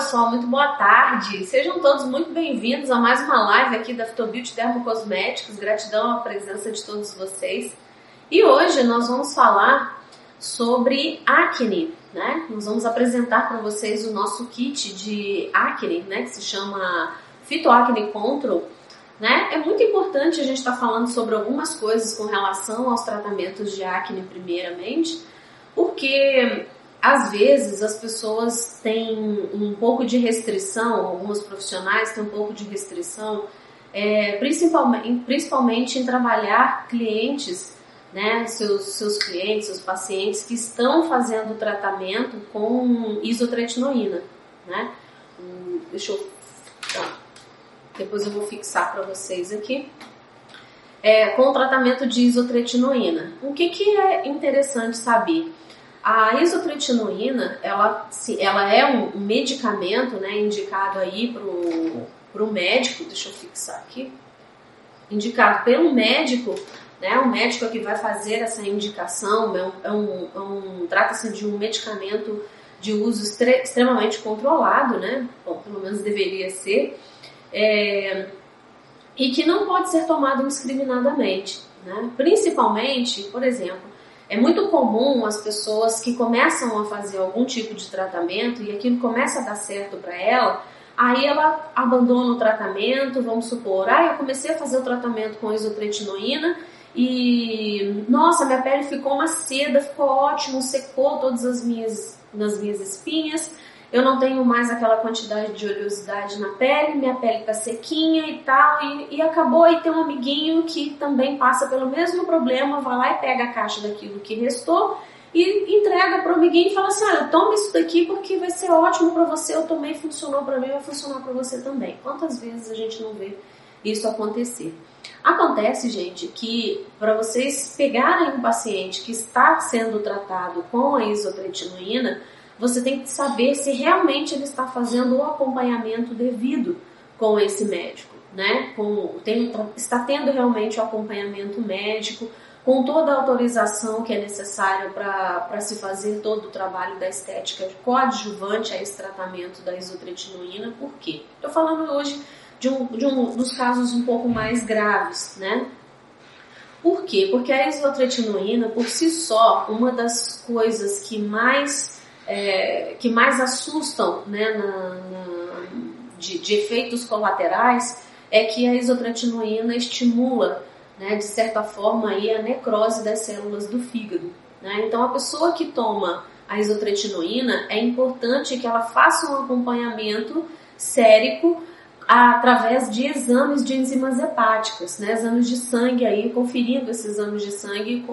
pessoal, muito boa tarde. Sejam todos muito bem-vindos a mais uma live aqui da Phytobeauty Dermocosméticos. Gratidão à presença de todos vocês. E hoje nós vamos falar sobre acne, né? Nós vamos apresentar para vocês o nosso kit de acne, né? Que se chama Phyto Acne Control, né? É muito importante a gente estar falando sobre algumas coisas com relação aos tratamentos de acne primeiramente, porque às vezes as pessoas têm um pouco de restrição, alguns profissionais têm um pouco de restrição, principalmente em trabalhar clientes, né, seus clientes, seus pacientes que estão fazendo tratamento com isotretinoína, né? Depois eu vou fixar para vocês aqui. Com o tratamento de isotretinoína. O que é interessante saber? A isotretinoína, ela é um medicamento, né, indicado aí pro médico, deixa eu fixar aqui, indicado pelo médico, né, o médico é que vai fazer essa indicação, trata-se de um medicamento de uso extremamente controlado, né, bom, pelo menos deveria ser, e que não pode ser tomado indiscriminadamente, né, principalmente, por exemplo, é muito comum as pessoas que começam a fazer algum tipo de tratamento e aquilo começa a dar certo para ela, aí ela abandona o tratamento, vamos supor, eu comecei a fazer o tratamento com isotretinoína e, nossa, minha pele ficou uma seda, ficou ótimo, secou todas as minhas espinhas, eu não tenho mais aquela quantidade de oleosidade na pele, minha pele tá sequinha e tal, e acabou, e tem um amiguinho que também passa pelo mesmo problema, vai lá e pega a caixa daquilo que restou e entrega pro amiguinho e fala assim, olha, toma isso daqui porque vai ser ótimo pra você, eu tomei, funcionou pra mim, vai funcionar pra você também. Quantas vezes a gente não vê isso acontecer? Acontece, gente, que para vocês pegarem um paciente que está sendo tratado com a isotretinoína, você tem que saber se realmente ele está fazendo o acompanhamento devido com esse médico, né? Está tendo realmente o acompanhamento médico, com toda a autorização que é necessária para se fazer todo o trabalho da estética coadjuvante a esse tratamento da isotretinoína. Por quê? Estou falando hoje dos casos um pouco mais graves, né? Por quê? Porque a isotretinoína, por si só, uma das coisas que mais assustam, né, de efeitos colaterais é que a isotretinoína estimula, né, de certa forma aí, a necrose das células do fígado, né? Então a pessoa que toma a isotretinoína é importante que ela faça um acompanhamento sérico através de exames de enzimas hepáticas, né, exames de sangue, aí, conferindo esses exames de sangue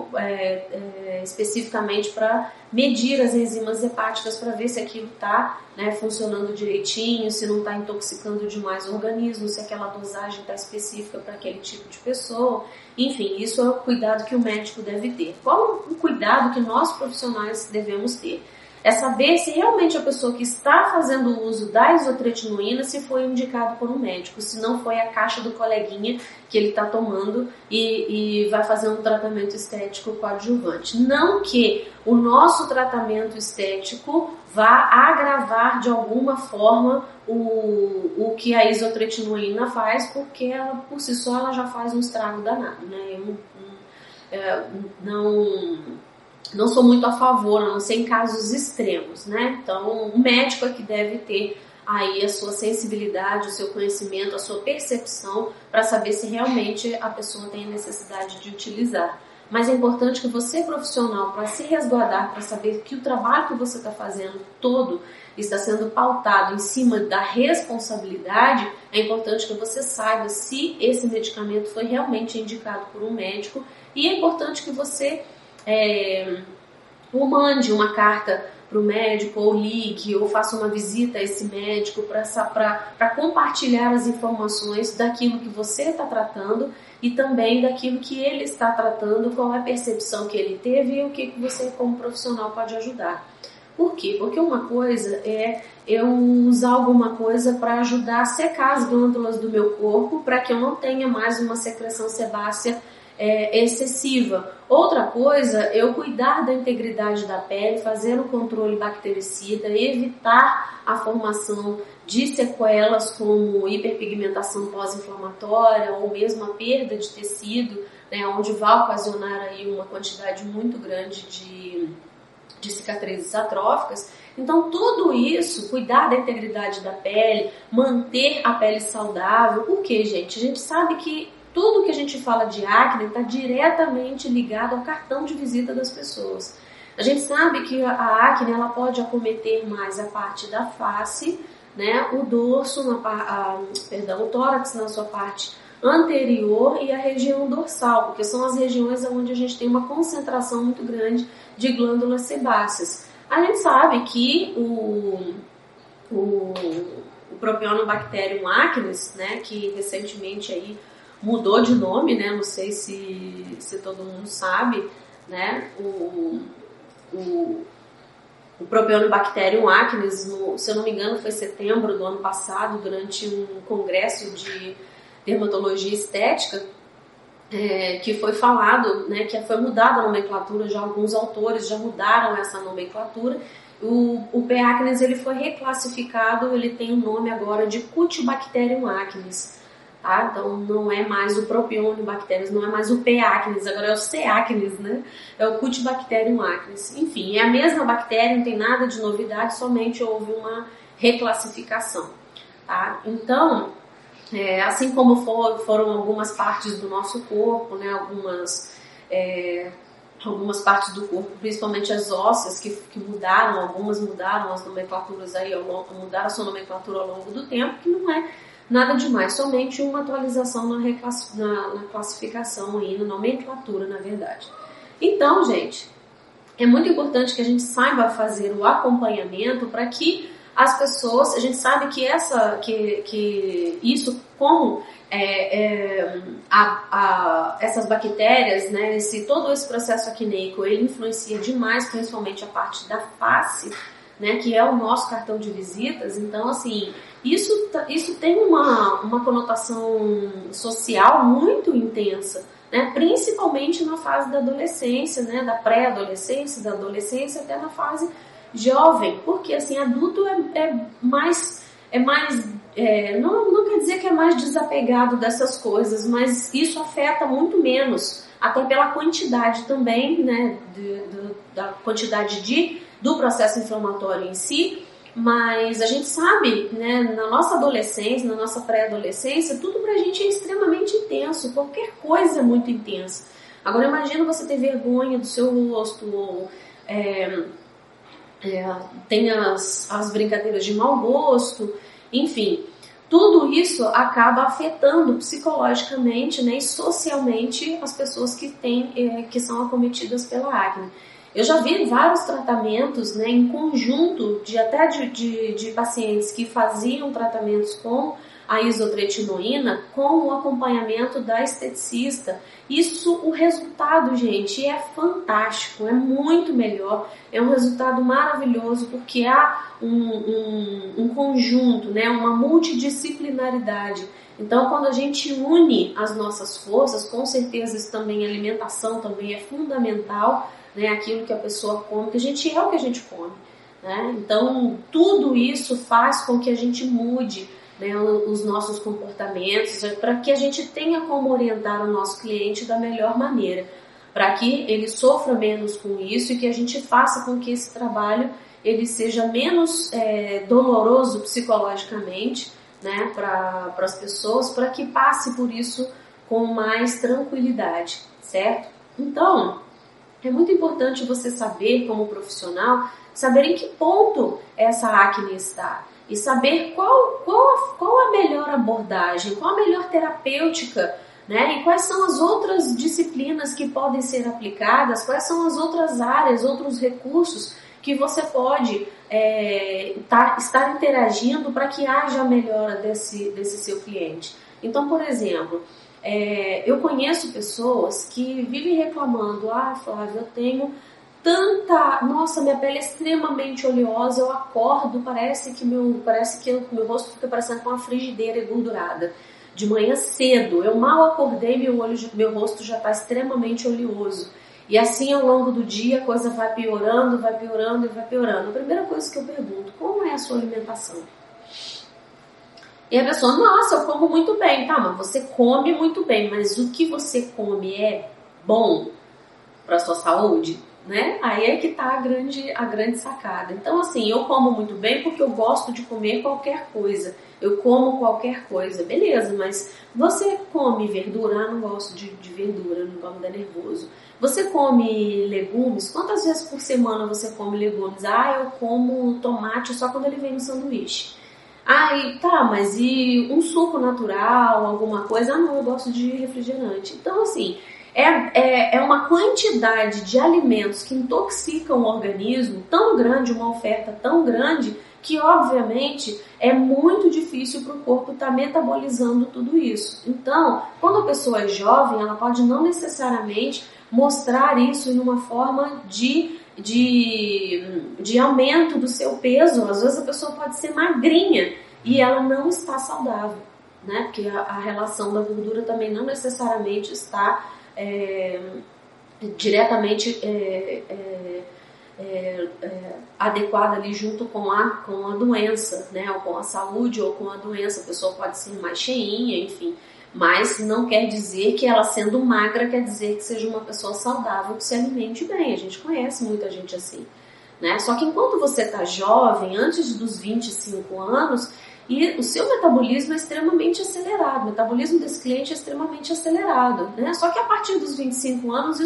especificamente para medir as enzimas hepáticas para ver se aquilo está, né, funcionando direitinho, se não está intoxicando demais o organismo, se aquela dosagem está específica para aquele tipo de pessoa. Enfim, isso é o cuidado que o médico deve ter. Qual o cuidado que nós profissionais devemos ter? É saber se realmente a pessoa que está fazendo o uso da isotretinoína se foi indicado por um médico, se não foi a caixa do coleguinha que ele está tomando e vai fazer um tratamento estético coadjuvante. Não que o nosso tratamento estético vá agravar de alguma forma o que a isotretinoína faz, porque ela, por si só ela já faz um estrago danado, né? Não sou muito a favor, a não ser em casos extremos, né? Então, o médico é que deve ter aí a sua sensibilidade, o seu conhecimento, a sua percepção para saber se realmente a pessoa tem a necessidade de utilizar. Mas é importante que você, profissional, para se resguardar, para saber que o trabalho que você está fazendo todo está sendo pautado em cima da responsabilidade, é importante que você saiba se esse medicamento foi realmente indicado por um médico e é importante que você ou mande uma carta para o médico, ou ligue, ou faça uma visita a esse médico para compartilhar as informações daquilo que você está tratando e também daquilo que ele está tratando, qual é a percepção que ele teve e o que você como profissional pode ajudar. Por quê? Porque uma coisa é eu usar alguma coisa para ajudar a secar as glândulas do meu corpo para que eu não tenha mais uma secreção sebácea excessiva. Outra coisa, eu cuidar da integridade da pele, fazer o controle bactericida, evitar a formação de sequelas como hiperpigmentação pós-inflamatória ou mesmo a perda de tecido, né, onde vai ocasionar aí uma quantidade muito grande de cicatrizes atróficas. Então, tudo isso, cuidar da integridade da pele, manter a pele saudável. Por quê, gente? A gente sabe que tudo que a gente fala de acne está diretamente ligado ao cartão de visita das pessoas. A gente sabe que a acne ela pode acometer mais a parte da face, né, o dorso, o tórax na sua parte anterior e a região dorsal, porque são as regiões onde a gente tem uma concentração muito grande de glândulas sebáceas. A gente sabe que o Propionibacterium acnes, né, que recentemente aí mudou de nome, né, não sei se todo mundo sabe, né, o Propionibacterium acnes, se eu não me engano, foi setembro do ano passado, durante um congresso de dermatologia estética, que foi falado, né, que foi mudada a nomenclatura, já alguns autores já mudaram essa nomenclatura. O P. acnes ele foi reclassificado, ele tem o nome agora de Cutibacterium acnes. Tá? Então não é mais o Propionibacterium, não é mais o P. acnes, agora é o C. acnes, né? É o Cutibacterium acnes. Enfim, é a mesma bactéria, não tem nada de novidade, somente houve uma reclassificação. Tá? Então, assim como foram algumas partes do nosso corpo, né? Algumas partes do corpo, principalmente as ósseas, que mudaram, algumas mudaram as nomenclaturas aí, mudaram a sua nomenclatura ao longo do tempo, que não é nada demais, somente uma atualização na classificação aí, na nomenclatura, na verdade. Então, gente, é muito importante que a gente saiba fazer o acompanhamento para que as pessoas, a gente sabe que isso, como essas bactérias, né, todo esse processo acneico, ele influencia demais, principalmente a parte da face, né, que é o nosso cartão de visitas. Então, assim, isso tem uma conotação social muito intensa, né, principalmente na fase da adolescência, né, da pré-adolescência, da adolescência até na fase jovem, porque assim, adulto não quer dizer que é mais desapegado dessas coisas, mas isso afeta muito menos, até pela quantidade também, né, da quantidade do processo inflamatório em si. Mas a gente sabe, né, na nossa adolescência, na nossa pré-adolescência, tudo pra gente é extremamente intenso, qualquer coisa é muito intensa. Agora imagina você ter vergonha do seu rosto, ou tem as brincadeiras de mau gosto, enfim, tudo isso acaba afetando psicologicamente, né, e socialmente as pessoas que são acometidas pela acne. Eu já vi vários tratamentos, né, em conjunto de pacientes que faziam tratamentos com a isotretinoína com o acompanhamento da esteticista. O resultado, gente, é fantástico, é muito melhor, é um resultado maravilhoso, porque há um conjunto, né, uma multidisciplinaridade. Então, quando a gente une as nossas forças, com certeza isso também, a alimentação também é fundamental, né, aquilo que a pessoa come, que a gente é o que a gente come, né? Então, tudo isso faz com que a gente mude, né, os nossos comportamentos, para que a gente tenha como orientar o nosso cliente da melhor maneira, para que ele sofra menos com isso e que a gente faça com que esse trabalho ele seja menos doloroso psicologicamente, né, para as pessoas, para que passe por isso com mais tranquilidade, certo? Então, é muito importante você saber, como profissional, saber em que ponto essa acne está e saber qual a melhor abordagem, qual a melhor terapêutica, né? E quais são as outras disciplinas que podem ser aplicadas, quais são as outras áreas, outros recursos que você pode estar interagindo para que haja a melhora desse seu cliente. Então, por exemplo, eu conheço pessoas que vivem reclamando: Flávia, eu tenho nossa, minha pele é extremamente oleosa, eu acordo, parece que meu rosto fica parecendo com uma frigideira engordurada, de manhã cedo, eu mal acordei, meu rosto já está extremamente oleoso. E assim ao longo do dia a coisa vai piorando, vai piorando e vai piorando. A primeira coisa que eu pergunto, como é a sua alimentação? E a pessoa, nossa, eu como muito bem. Tá, mas você come muito bem, mas o que você come é bom para a sua saúde? Né? Aí é que tá a grande sacada. Então, assim, eu como muito bem porque eu gosto de comer qualquer coisa. Eu como qualquer coisa, beleza, mas você come verdura? Ah, não gosto de verdura, não gosto, me dá nervoso. Você come legumes? Quantas vezes por semana você come legumes? Ah, eu como tomate só quando ele vem no sanduíche. Ah, tá, mas e um suco natural, alguma coisa? Ah, não, eu gosto de refrigerante. Então, assim, é uma quantidade de alimentos que intoxicam o organismo tão grande, uma oferta tão grande, que obviamente é muito difícil para o corpo estar metabolizando tudo isso. Então, quando a pessoa é jovem, ela pode não necessariamente mostrar isso em uma forma de aumento do seu peso. Às vezes a pessoa pode ser magrinha e ela não está saudável, né? Porque a relação da gordura também não necessariamente está diretamente adequada ali junto com a doença, né? Ou com a saúde ou com a doença. A pessoa pode ser mais cheinha, enfim. Mas não quer dizer que ela sendo magra quer dizer que seja uma pessoa saudável, que se alimente bem. A gente conhece muita gente assim, né? Só que enquanto você está jovem, antes dos 25 anos, e o seu metabolismo é extremamente acelerado, o metabolismo desse cliente é extremamente acelerado, né? Só que a partir dos 25 anos,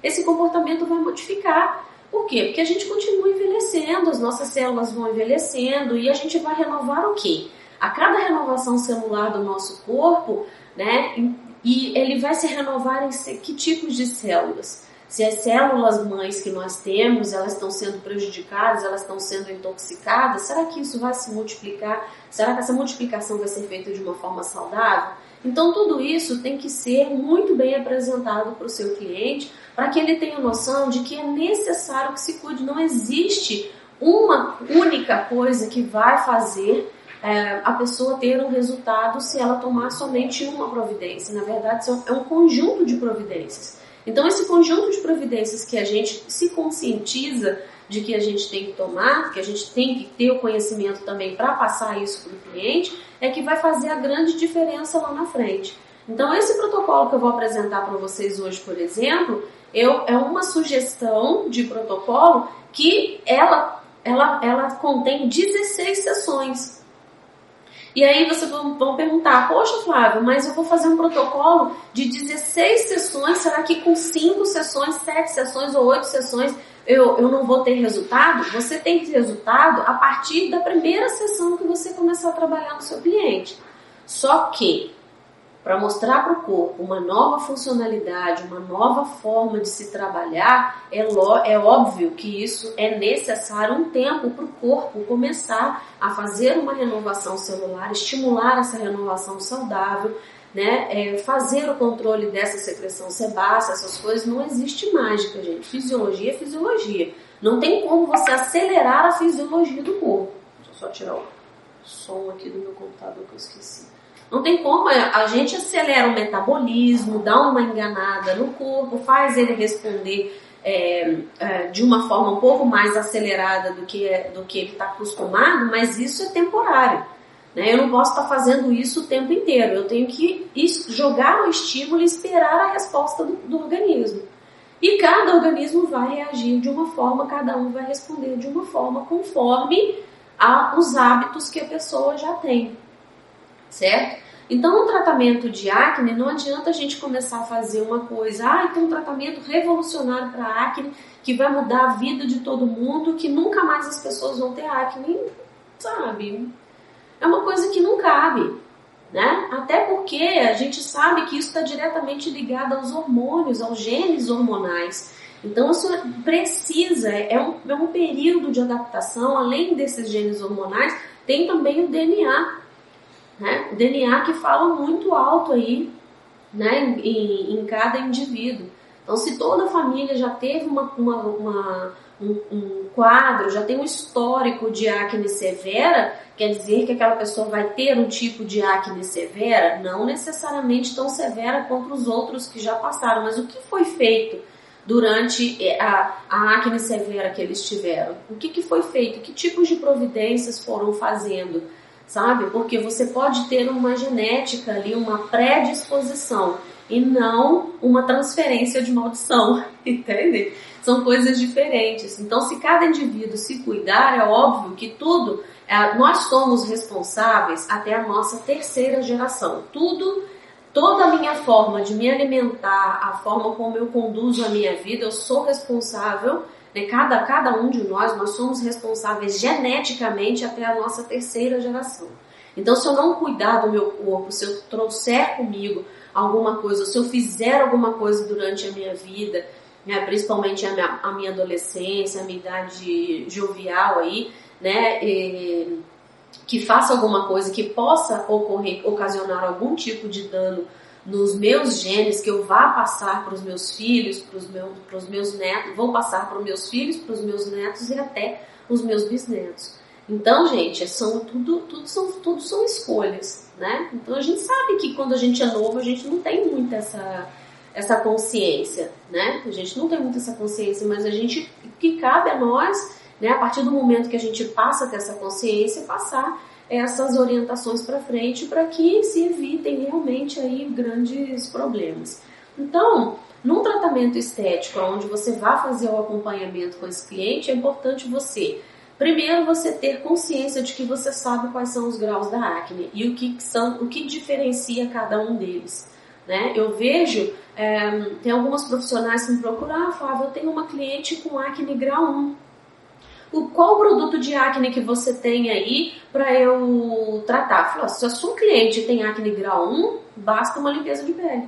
esse comportamento vai modificar. Por quê? Porque a gente continua envelhecendo, as nossas células vão envelhecendo e a gente vai renovar o quê? A cada renovação celular do nosso corpo, né, e ele vai se renovar em que tipos de células? Se as células mães que nós temos, elas estão sendo prejudicadas, elas estão sendo intoxicadas, será que isso vai se multiplicar? Será que essa multiplicação vai ser feita de uma forma saudável? Então tudo isso tem que ser muito bem apresentado para o seu cliente, para que ele tenha noção de que é necessário que se cuide. Não existe uma única coisa que vai fazer a pessoa ter um resultado se ela tomar somente uma providência. Na verdade, é um conjunto de providências. Então, esse conjunto de providências que a gente se conscientiza de que a gente tem que tomar, que a gente tem que ter o conhecimento também para passar isso para o cliente, é que vai fazer a grande diferença lá na frente. Então, esse protocolo que eu vou apresentar para vocês hoje, por exemplo, é uma sugestão de protocolo que ela contém 16 sessões. E aí vocês vão perguntar, poxa Flávio, mas eu vou fazer um protocolo de 16 sessões, será que com 5 sessões, 7 sessões ou 8 sessões eu não vou ter resultado? Você tem que ter resultado a partir da primeira sessão que você começar a trabalhar no seu cliente. Só que, para mostrar para o corpo uma nova funcionalidade, uma nova forma de se trabalhar, é óbvio que isso é necessário um tempo para o corpo começar a fazer uma renovação celular, estimular essa renovação saudável, né? Fazer o controle dessa secreção sebácea, essas coisas. Não existe mágica, gente. Fisiologia é fisiologia. Não tem como você acelerar a fisiologia do corpo. Deixa eu só tirar o som aqui do meu computador que eu esqueci. Não tem como, a gente acelera o metabolismo, dá uma enganada no corpo, faz ele responder de uma forma um pouco mais acelerada do que ele está acostumado, mas isso é temporário, né? Eu não posso estar fazendo isso o tempo inteiro, eu tenho que jogar o estímulo e esperar a resposta do organismo. E cada organismo vai reagir de uma forma, cada um vai responder de uma forma conforme os hábitos que a pessoa já tem. Certo? Então, um tratamento de acne, não adianta a gente começar a fazer uma coisa, tem um tratamento revolucionário para acne que vai mudar a vida de todo mundo, que nunca mais as pessoas vão ter acne, sabe? É uma coisa que não cabe, né? Até porque a gente sabe que isso está diretamente ligado aos hormônios, aos genes hormonais. Então, isso precisa, é um período de adaptação, além desses genes hormonais, tem também o DNA. Né? O DNA que fala muito alto aí, né, em cada indivíduo. Então, se toda a família já teve um quadro, já tem um histórico de acne severa, quer dizer que aquela pessoa vai ter um tipo de acne severa? Não necessariamente tão severa quanto os outros que já passaram, mas o que foi feito durante a acne severa que eles tiveram? O que foi feito? Que tipos de providências foram fazendo? Sabe? Porque você pode ter uma genética ali, uma predisposição e não uma transferência de maldição, entende? São coisas diferentes. Então, se cada indivíduo se cuidar, é óbvio que nós somos responsáveis até a nossa terceira geração. Toda a minha forma de me alimentar, a forma como eu conduzo a minha vida, eu sou responsável, né? Cada um de nós somos responsáveis geneticamente até a nossa terceira geração. Então, se eu não cuidar do meu corpo, se eu trouxer comigo alguma coisa, se eu fizer alguma coisa durante a minha vida, né, principalmente a minha adolescência, a minha idade jovial aí, né, que faça alguma coisa que possa ocasionar algum tipo de dano nos meus genes, que eu vá passar para os meus filhos, para os meus netos, vou passar para os meus filhos, para os meus netos e até os meus bisnetos. Então, gente, tudo são escolhas, né? Então a gente sabe que quando a gente é novo, a gente não tem muito essa consciência, né? A gente não tem muito essa consciência, mas o que cabe a nós, né? A partir do momento que a gente passa a ter essa consciência, passar essas orientações para frente para que se evitem realmente aí grandes problemas. Então, num tratamento estético, onde você vai fazer o acompanhamento com esse cliente, é importante primeiro você ter consciência de que você sabe quais são os graus da acne e o que diferencia cada um deles, né? Eu vejo, tem algumas profissionais que me procuram, Flávia, eu tenho uma cliente com acne grau 1. Qual o produto de acne que você tem aí para eu tratar? Falou, se a sua cliente tem acne grau 1, basta uma limpeza de pele.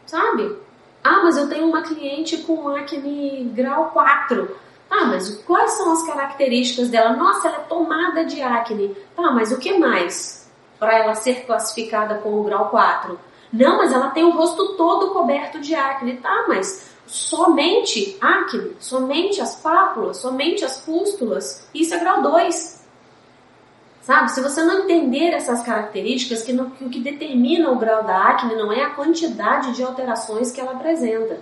Sabe? Mas eu tenho uma cliente com acne grau 4. Mas quais são as características dela? Nossa, ela é tomada de acne. Mas o que mais para ela ser classificada como grau 4? Não, mas ela tem o rosto todo coberto de acne. Mas somente acne, somente as pápulas, somente as pústulas, isso é grau 2. Sabe? Se você não entender essas características, que o que determina o grau da acne não é a quantidade de alterações que ela apresenta,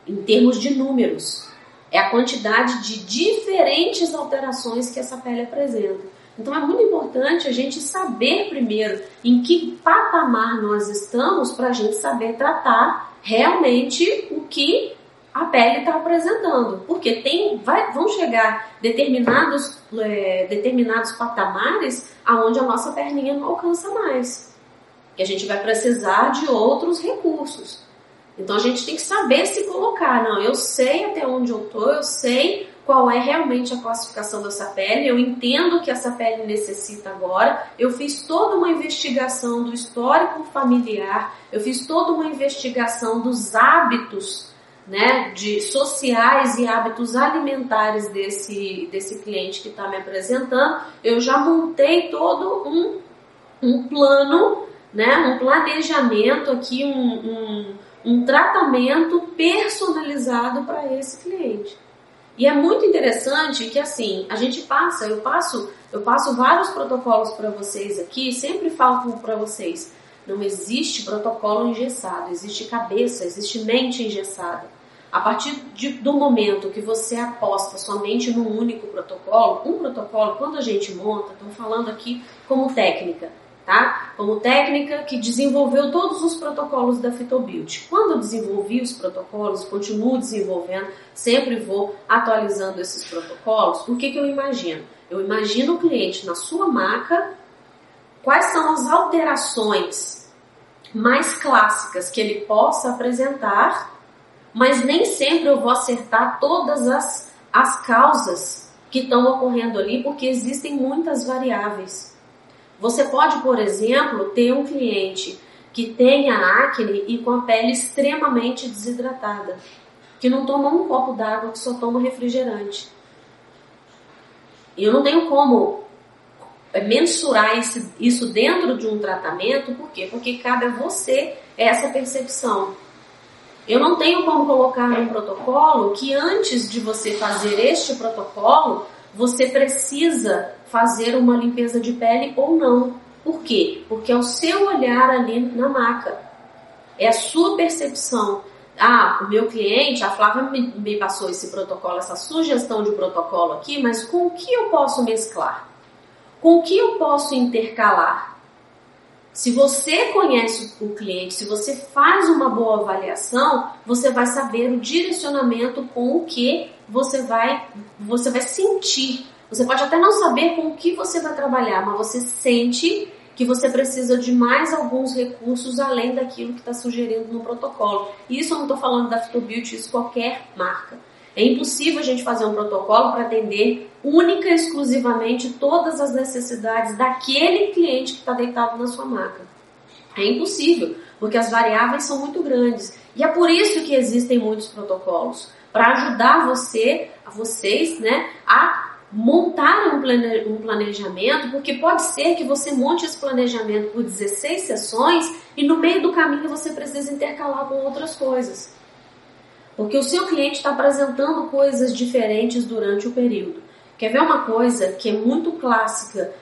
em termos de números. É a quantidade de diferentes alterações que essa pele apresenta. Então é muito importante a gente saber primeiro em que patamar nós estamos para a gente saber tratar realmente o que a pele está apresentando. Porque vão chegar determinados patamares aonde a nossa perninha não alcança mais. E a gente vai precisar de outros recursos. Então a gente tem que saber se colocar. Não, eu sei até onde eu estou, eu sei qual é realmente a classificação dessa pele, eu entendo que essa pele necessita agora, eu fiz toda uma investigação do histórico familiar, eu fiz toda uma investigação dos hábitos, né, sociais e hábitos alimentares desse cliente que está me apresentando, eu já montei todo um plano, né, um planejamento aqui, um tratamento personalizado para esse cliente. E é muito interessante que assim, eu passo vários protocolos para vocês aqui, sempre falo para vocês, não existe protocolo engessado, existe cabeça, existe mente engessada. A partir do momento que você aposta somente num único protocolo, quando a gente monta, estamos falando aqui como técnica, tá? Como técnica que desenvolveu todos os protocolos da Phytobeauty. Quando eu desenvolvi os protocolos, continuo desenvolvendo, sempre vou atualizando esses protocolos. O que eu imagino? Eu imagino o cliente na sua maca, quais são as alterações mais clássicas que ele possa apresentar, mas nem sempre eu vou acertar todas as causas que estão ocorrendo ali, porque existem muitas variáveis. Você pode, por exemplo, ter um cliente que tenha acne e com a pele extremamente desidratada, que não toma um copo d'água, que só toma refrigerante. E eu não tenho como mensurar isso dentro de um tratamento, por quê? Porque cabe a você essa percepção. Eu não tenho como colocar num protocolo que antes de você fazer este protocolo, você precisa fazer uma limpeza de pele ou não. Por quê? Porque é o seu olhar ali na maca. É a sua percepção. O meu cliente, a Flávia me passou esse protocolo, essa sugestão de protocolo aqui, mas com o que eu posso mesclar? Com o que eu posso intercalar? Se você conhece o cliente, se você faz uma boa avaliação, você vai saber o direcionamento com o que você vai sentir. Você pode até não saber com o que você vai trabalhar, mas você sente que você precisa de mais alguns recursos além daquilo que está sugerindo no protocolo. E isso eu não estou falando da Fitobeauty, isso qualquer marca. É impossível a gente fazer um protocolo para atender única e exclusivamente todas as necessidades daquele cliente que está deitado na sua maca. É impossível, porque as variáveis são muito grandes. E é por isso que existem muitos protocolos, para ajudar vocês, né, a montar um planejamento, porque pode ser que você monte esse planejamento por 16 sessões e no meio do caminho você precisa intercalar com outras coisas. Porque o seu cliente está apresentando coisas diferentes durante o período. Quer ver uma coisa que é muito clássica,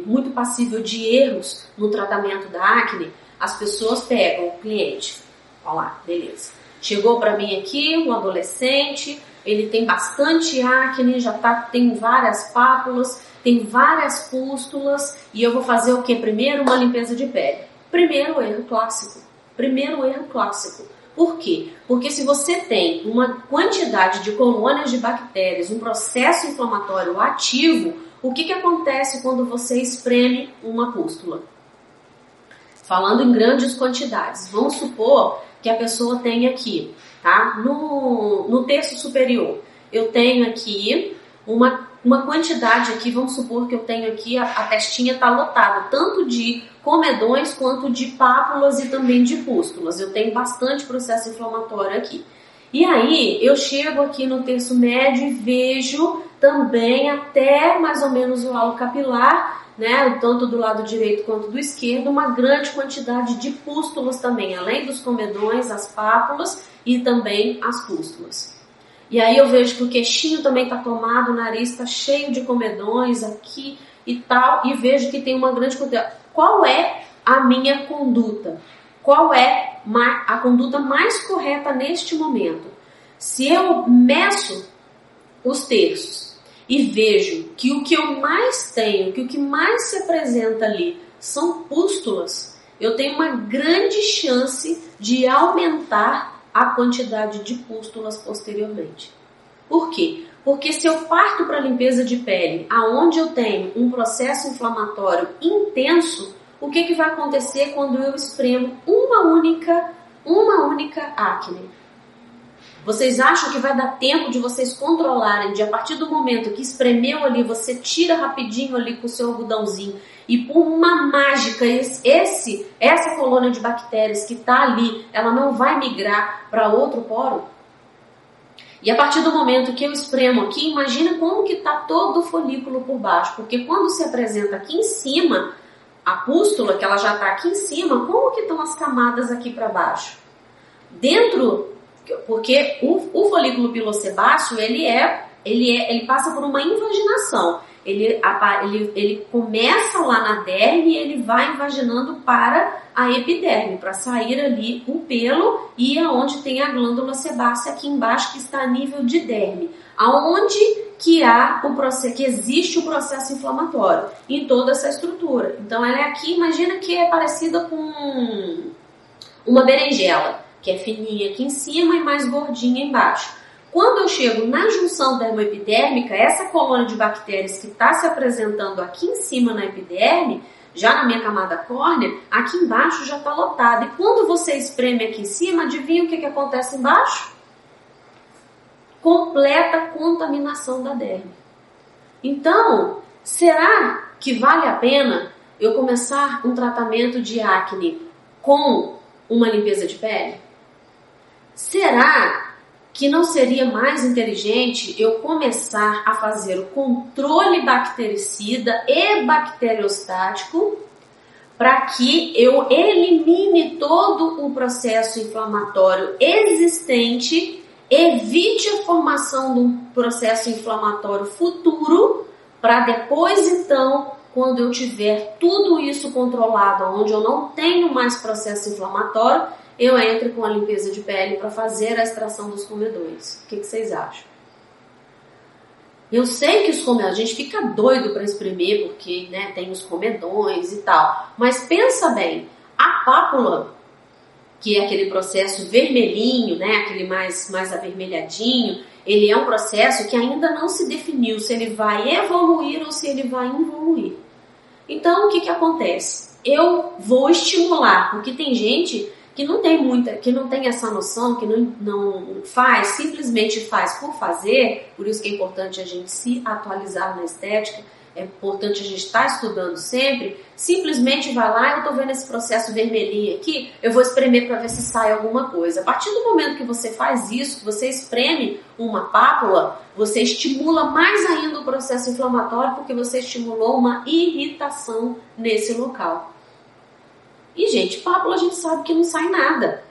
muito passível de erros no tratamento da acne? As pessoas pegam o cliente, olha lá, beleza. Chegou para mim aqui um adolescente, ele tem bastante acne, tem várias pápulas, tem várias pústulas, e eu vou fazer o que? Primeiro, uma limpeza de pele. Primeiro erro clássico. Por quê? Porque se você tem uma quantidade de colônias de bactérias, um processo inflamatório ativo, o que acontece quando você espreme uma pústula? Falando em grandes quantidades, vamos supor que a pessoa tem aqui, tá? No terço superior, eu tenho aqui uma quantidade aqui, vamos supor que eu tenho aqui, a testinha está lotada, tanto de comedões quanto de pápulas e também de pústulas. Eu tenho bastante processo inflamatório aqui. E aí, eu chego aqui no terço médio e vejo também até mais ou menos o halo capilar, né, tanto do lado direito quanto do esquerdo, uma grande quantidade de pústulas também, além dos comedões, as pápulas e também as pústulas. E aí eu vejo que o queixinho também está tomado, o nariz está cheio de comedões aqui e tal, e vejo que tem uma grande quantidade. Qual é a minha conduta? Qual é a conduta mais correta neste momento? Se eu meço os terços e vejo que o que eu mais tenho, que o que mais se apresenta ali são pústulas, eu tenho uma grande chance de aumentar a quantidade de pústulas posteriormente. Por quê? Porque se eu parto para a limpeza de pele, aonde eu tenho um processo inflamatório intenso, o que vai acontecer quando eu espremo uma única acne? Vocês acham que vai dar tempo de vocês controlarem, de a partir do momento que espremeu ali, você tira rapidinho ali com o seu algodãozinho e por uma mágica, essa colônia de bactérias que está ali, ela não vai migrar para outro poro? E a partir do momento que eu espremo aqui, imagina como que está todo o folículo por baixo, porque quando se apresenta aqui em cima, a pústula, que ela já está aqui em cima, como que estão as camadas aqui para baixo? Porque o folículo pilosebáceo, ele passa por uma invaginação. Ele começa lá na derme e ele vai invaginando para a epiderme, para sair ali o pelo e aonde tem a glândula sebácea aqui embaixo, que está a nível de derme. Aonde que existe o processo inflamatório? Em toda essa estrutura. Então ela é aqui, imagina que é parecida com uma berinjela, que é fininha aqui em cima e mais gordinha embaixo. Quando eu chego na junção dermoepidérmica, essa colônia de bactérias que está se apresentando aqui em cima na epiderme, já na minha camada córnea, aqui embaixo já está lotada. E quando você espreme aqui em cima, adivinha o que acontece embaixo? Completa contaminação da derme. Então, será que vale a pena eu começar um tratamento de acne com uma limpeza de pele? Será que não seria mais inteligente eu começar a fazer o controle bactericida e bacteriostático para que eu elimine todo o processo inflamatório existente, evite a formação de um processo inflamatório futuro, para depois, então, quando eu tiver tudo isso controlado, onde eu não tenho mais processo inflamatório, eu entro com a limpeza de pele para fazer a extração dos comedões. O que vocês acham? Eu sei que a gente fica doido para espremer, porque, né, tem os comedões e tal. Mas pensa bem, a pápula, que é aquele processo vermelhinho, né, aquele mais avermelhadinho, ele é um processo que ainda não se definiu se ele vai evoluir ou se ele vai involuir. Então, o que acontece? Eu vou estimular, porque tem gente que não tem essa noção, que não faz, simplesmente faz por fazer. Por isso que é importante a gente se atualizar na estética, é importante a gente estar estudando sempre. Simplesmente vai lá, eu estou vendo esse processo vermelhinho aqui, eu vou espremer para ver se sai alguma coisa. A partir do momento que você faz isso, que você espreme uma pápula, você estimula mais ainda o processo inflamatório, porque você estimulou uma irritação nesse local. E, gente, pápula a gente sabe que não sai nada.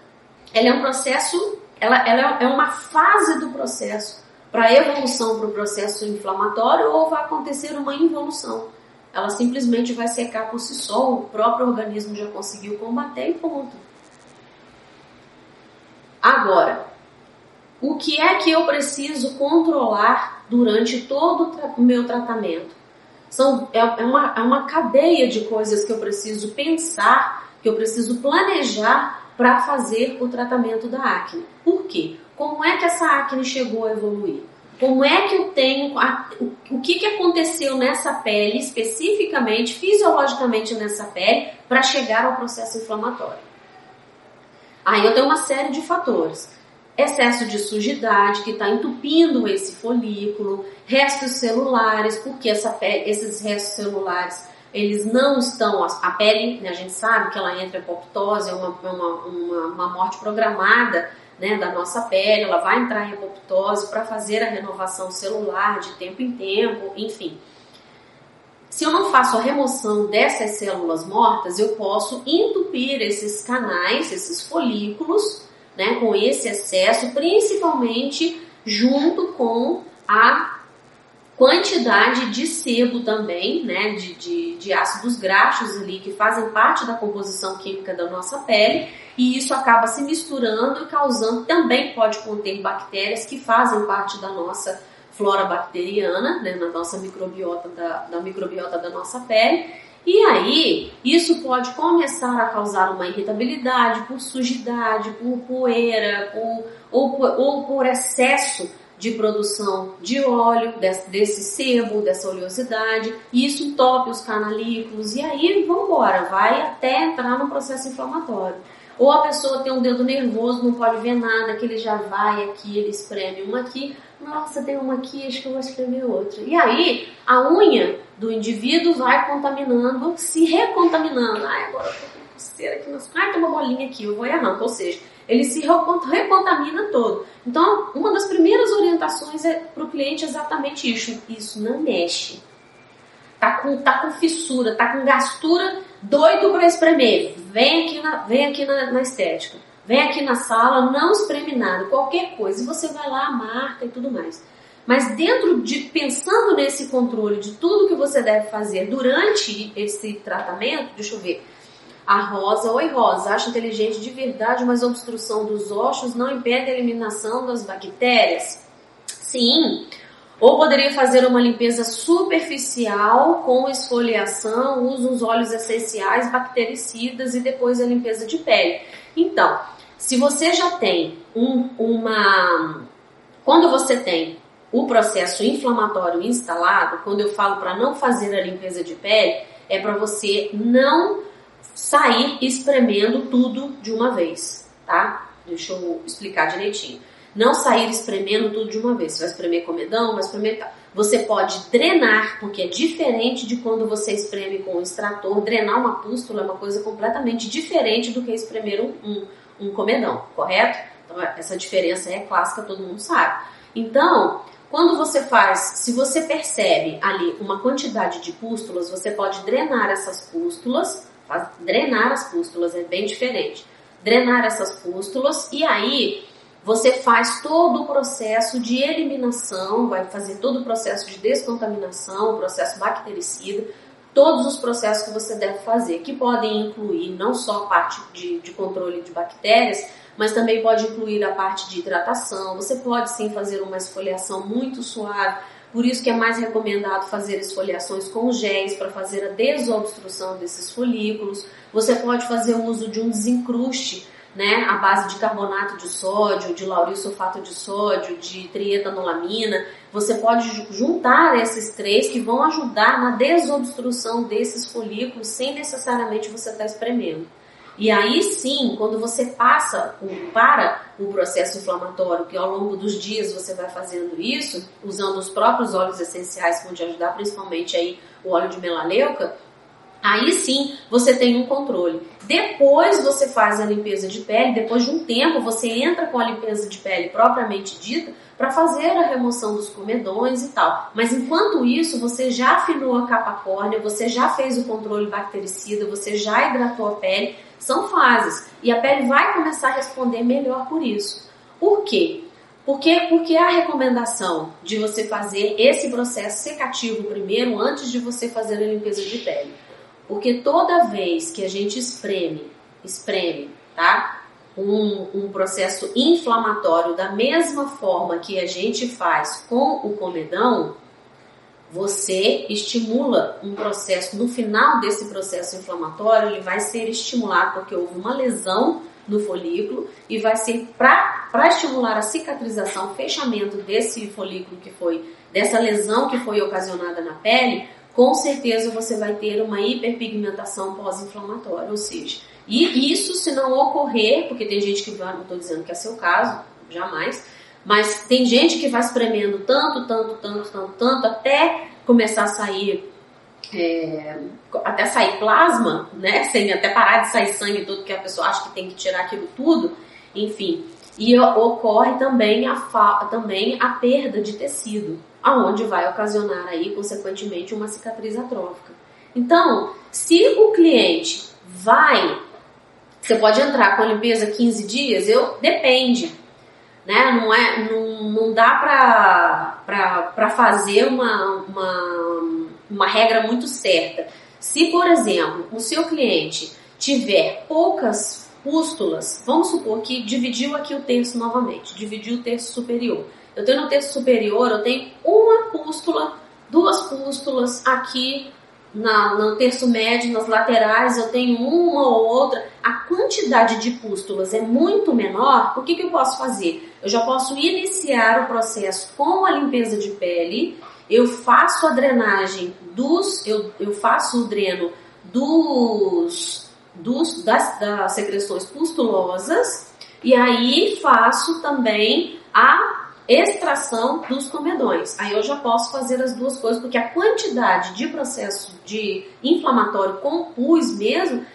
Ela é um processo, ela é uma fase do processo para evolução para o processo inflamatório, ou vai acontecer uma involução. Ela simplesmente vai secar por si só, o próprio organismo já conseguiu combater e ponto. Agora, o que é que eu preciso controlar durante todo o meu tratamento? É uma cadeia de coisas que eu preciso pensar, que eu preciso planejar para fazer o tratamento da acne. Por quê? Como é que essa acne chegou a evoluir? Como é que eu tenho... O que aconteceu nessa pele, especificamente, fisiologicamente nessa pele, para chegar ao processo inflamatório? Aí eu tenho uma série de fatores. Excesso de sujidade, que está entupindo esse folículo, restos celulares, porque esses restos celulares, eles não estão... A pele, né, a gente sabe que ela entra em apoptose, é uma morte programada, né, da nossa pele, ela vai entrar em apoptose para fazer a renovação celular de tempo em tempo, enfim. Se eu não faço a remoção dessas células mortas, eu posso entupir esses canais, esses folículos, né, com esse excesso, principalmente junto com a quantidade de sebo também, né, de ácidos graxos ali, que fazem parte da composição química da nossa pele, e isso acaba se misturando e causando, também pode conter bactérias que fazem parte da nossa flora bacteriana, né, na nossa microbiota, da microbiota da nossa pele. E aí, isso pode começar a causar uma irritabilidade por sujidade, por poeira, ou por excesso de produção de óleo, desse sebo, dessa oleosidade, e isso entope os canalículos, e aí vamos embora, vai até entrar no processo inflamatório. Ou a pessoa tem um dedo nervoso, não pode ver nada, que ele já vai aqui, ele espreme uma aqui, nossa, tem uma aqui, acho que eu vou espremer outra. E aí, a unha do indivíduo vai contaminando, se recontaminando. Ai, agora eu tô com coceira aqui nas... Ai, tem uma bolinha aqui, eu vou e arranco. Ou seja, ele se recontamina todo. Então, uma das primeiras orientações é para o cliente exatamente isso. Isso, não mexe. Tá com fissura, tá com gastura, doido para espremer. Vem aqui na estética. Vem aqui na sala, não espreme nada, qualquer coisa. E você vai lá, marca e tudo mais. Mas pensando nesse controle de tudo que você deve fazer durante esse tratamento, deixa eu ver. A Rosa, oi Rosa, acho inteligente de verdade, mas a obstrução dos ossos não impede a eliminação das bactérias? Sim. Ou poderia fazer uma limpeza superficial com esfoliação, usa os óleos essenciais, bactericidas e depois a limpeza de pele. Então, se você já tem quando você tem o processo inflamatório instalado, quando eu falo para não fazer a limpeza de pele, é para você não sair espremendo tudo de uma vez, tá? Deixa eu explicar direitinho. Não sair espremendo tudo de uma vez. Você vai espremer comedão, vai espremer tal. Você pode drenar, porque é diferente de quando você espreme com o extrator. Drenar uma pústula é uma coisa completamente diferente do que espremer um comedão, correto? Então, essa diferença é clássica, todo mundo sabe. Então, quando você faz, se você percebe ali uma quantidade de pústulas, você pode drenar essas pústulas, drenar as pústulas, é bem diferente. Drenar essas pústulas e aí você faz todo o processo de eliminação, vai fazer todo o processo de descontaminação, o processo bactericida, todos os processos que você deve fazer, que podem incluir não só a parte de controle de bactérias, mas também pode incluir a parte de hidratação. Você pode sim fazer uma esfoliação muito suave, por isso que é mais recomendado fazer esfoliações com géis para fazer a desobstrução desses folículos. Você pode fazer o uso de um desencruste, né, à base de carbonato de sódio, de lauril sulfato de sódio, de trietanolamina. Você pode juntar esses três que vão ajudar na desobstrução desses folículos sem necessariamente você estar espremendo. E aí sim, quando você para o processo inflamatório, que ao longo dos dias você vai fazendo isso, usando os próprios óleos essenciais que vão te ajudar, principalmente aí o óleo de melaleuca, aí sim você tem um controle. Depois você faz a limpeza de pele, depois de um tempo você entra com a limpeza de pele propriamente dita para fazer a remoção dos comedões e tal. Mas enquanto isso, você já afinou a capa córnea, você já fez o controle bactericida, você já hidratou a pele. São fases. E a pele vai começar a responder melhor por isso. Por quê? Porque a recomendação de você fazer esse processo secativo primeiro, antes de você fazer a limpeza de pele. Porque toda vez que a gente espreme, tá? Um processo inflamatório da mesma forma que a gente faz com o comedão, você estimula um processo, no final desse processo inflamatório, ele vai ser estimulado porque houve uma lesão no folículo e vai ser para estimular a cicatrização, o fechamento desse folículo dessa lesão que foi ocasionada na pele, com certeza você vai ter uma hiperpigmentação pós-inflamatória, ou seja, e isso se não ocorrer, porque tem gente que vai, não estou dizendo que é seu caso, jamais, mas tem gente que vai espremendo tanto, até começar a sair, até sair plasma, né? Sem até parar de sair sangue, tudo que a pessoa acha que tem que tirar aquilo tudo, enfim. E ocorre também a perda de tecido, aonde vai ocasionar aí, consequentemente, uma cicatriz atrófica. Então, se o cliente você pode entrar com a limpeza 15 dias, depende. Né? Não dá para fazer uma regra muito certa. Se, por exemplo, o seu cliente tiver poucas pústulas, vamos supor que dividiu aqui o terço novamente, dividiu o terço superior. Eu tenho no terço superior, eu tenho uma pústula, 2 pústulas aqui no terço médio, nas laterais, eu tenho uma ou outra. A quantidade de pústulas é muito menor. O que eu posso fazer? Eu já posso iniciar o processo com a limpeza de pele. Eu faço a drenagem eu faço o dreno das secreções pustulosas e aí faço também a extração dos comedões. Aí eu já posso fazer as duas coisas, porque a quantidade de processo de inflamatório com pus mesmo,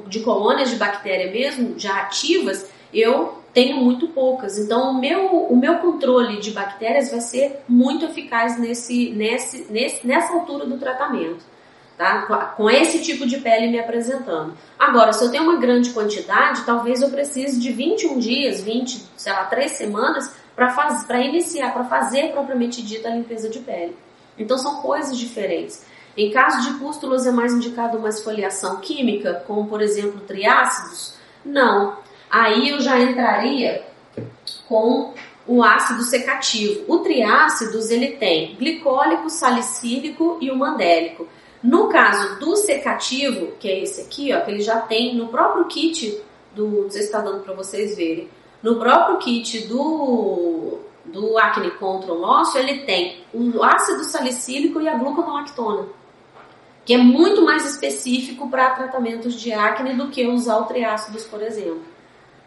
de colônias de bactéria mesmo, já ativas, eu tenho muito poucas. Então o meu controle de bactérias vai ser muito eficaz nessa altura do tratamento. Tá? Com esse tipo de pele me apresentando. Agora, se eu tenho uma grande quantidade, talvez eu precise de 21 dias, 3 semanas, para iniciar, para fazer propriamente dita a limpeza de pele. Então são coisas diferentes. Em caso de pústulas é mais indicado uma esfoliação química, como por exemplo triácidos? Não. Aí eu já entraria com o ácido secativo. O triácidos ele tem glicólico, salicílico e o mandélico. No caso do secativo, que é esse aqui, ó, que ele já tem no próprio kit não sei se está dando para vocês verem, no próprio kit do Acne Control nosso, ele tem o ácido salicílico e a gluconolactona, que é muito mais específico para tratamentos de acne do que usar o triácidos, por exemplo.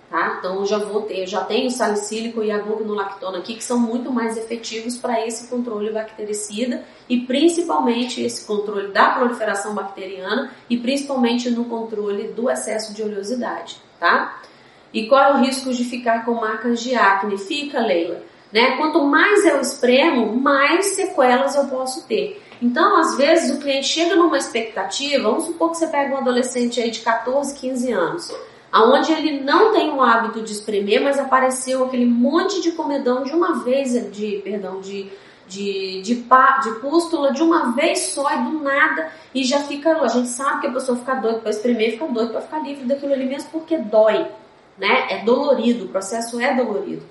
Tá? Então eu já tenho o salicílico e a gluconolactona aqui, que são muito mais efetivos para esse controle bactericida e principalmente esse controle da proliferação bacteriana e principalmente no controle do excesso de oleosidade. Tá? E qual é o risco de ficar com marcas de acne? Fica, Leila. Né? Quanto mais eu espremo, mais sequelas eu posso ter. Então, às vezes, o cliente chega numa expectativa, vamos supor que você pega um adolescente aí de 14, 15 anos, onde ele não tem o hábito de espremer, mas apareceu aquele monte de comedão de uma vez, de pústula de uma vez só e do nada, e já fica, a gente sabe que a pessoa fica doida para espremer, fica doida para ficar livre daquilo ali mesmo, porque dói, né? É dolorido, o processo é dolorido.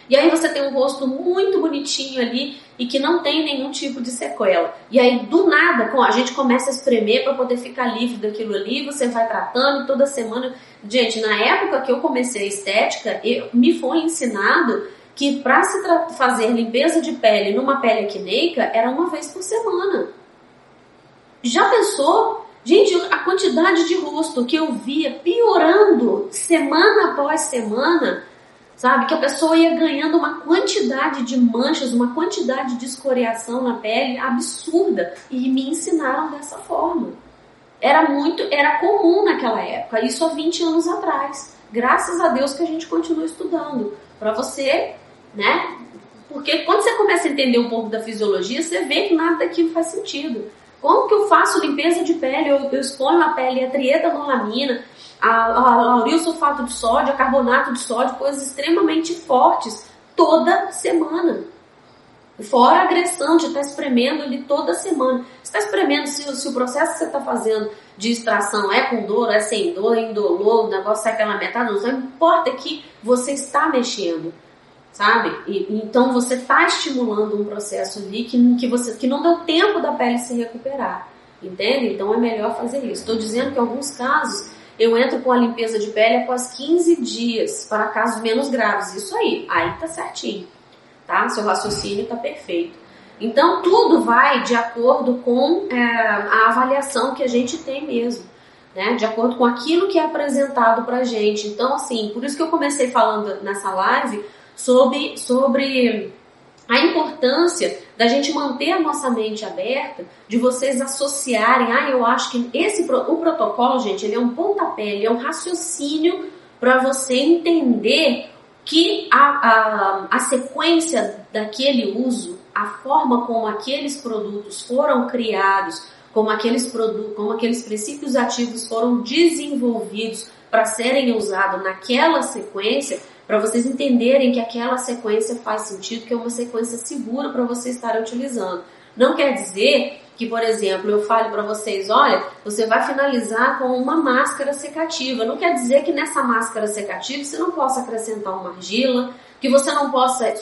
E aí você tem um rosto muito bonitinho ali e que não tem nenhum tipo de sequela. E aí do nada a gente começa a espremer para poder ficar livre daquilo ali, você vai tratando toda semana. Gente, na época que eu comecei a estética, me foi ensinado que para se fazer limpeza de pele numa pele acneica era uma vez por semana. Já pensou? Gente, a quantidade de rosto que eu via piorando semana após semana, sabe? Que a pessoa ia ganhando uma quantidade de manchas, uma quantidade de escoriação na pele absurda. E me ensinaram dessa forma. Era comum naquela época, isso há 20 anos atrás. Graças a Deus que a gente continua estudando. Para você, né? Porque quando você começa a entender um pouco da fisiologia, você vê que nada daquilo faz sentido. Como que eu faço limpeza de pele? Eu exponho a pele a trietanolamina, a lauril sulfato de sódio, a carbonato de sódio, coisas extremamente fortes toda semana. Fora a agressão de estar espremendo ele toda semana. Você está espremendo, se o processo que você está fazendo de extração é com dor, é sem dor, é indolor, o negócio sai pela metade, não importa que você está mexendo, sabe? Então você está estimulando um processo ali que não deu tempo da pele se recuperar, entende? Então é melhor fazer isso. Estou dizendo que em alguns casos eu entro com a limpeza de pele após 15 dias, para casos menos graves. Isso aí tá certinho, tá? Seu raciocínio tá perfeito. Então tudo vai de acordo com a avaliação que a gente tem mesmo, né? De acordo com aquilo que é apresentado pra gente. Então assim, por isso que eu comecei falando nessa live sobre a importância da gente manter a nossa mente aberta, de vocês associarem, eu acho que o protocolo, gente, ele é um pontapé, ele é um raciocínio para você entender que a sequência daquele uso, a forma como aqueles produtos foram criados, como aqueles princípios ativos foram desenvolvidos para serem usados naquela sequência, para vocês entenderem que aquela sequência faz sentido, que é uma sequência segura para você estar utilizando. Não quer dizer que, por exemplo, eu fale para vocês, olha, você vai finalizar com uma máscara secativa. Não quer dizer que nessa máscara secativa você não possa acrescentar uma argila, que você não possa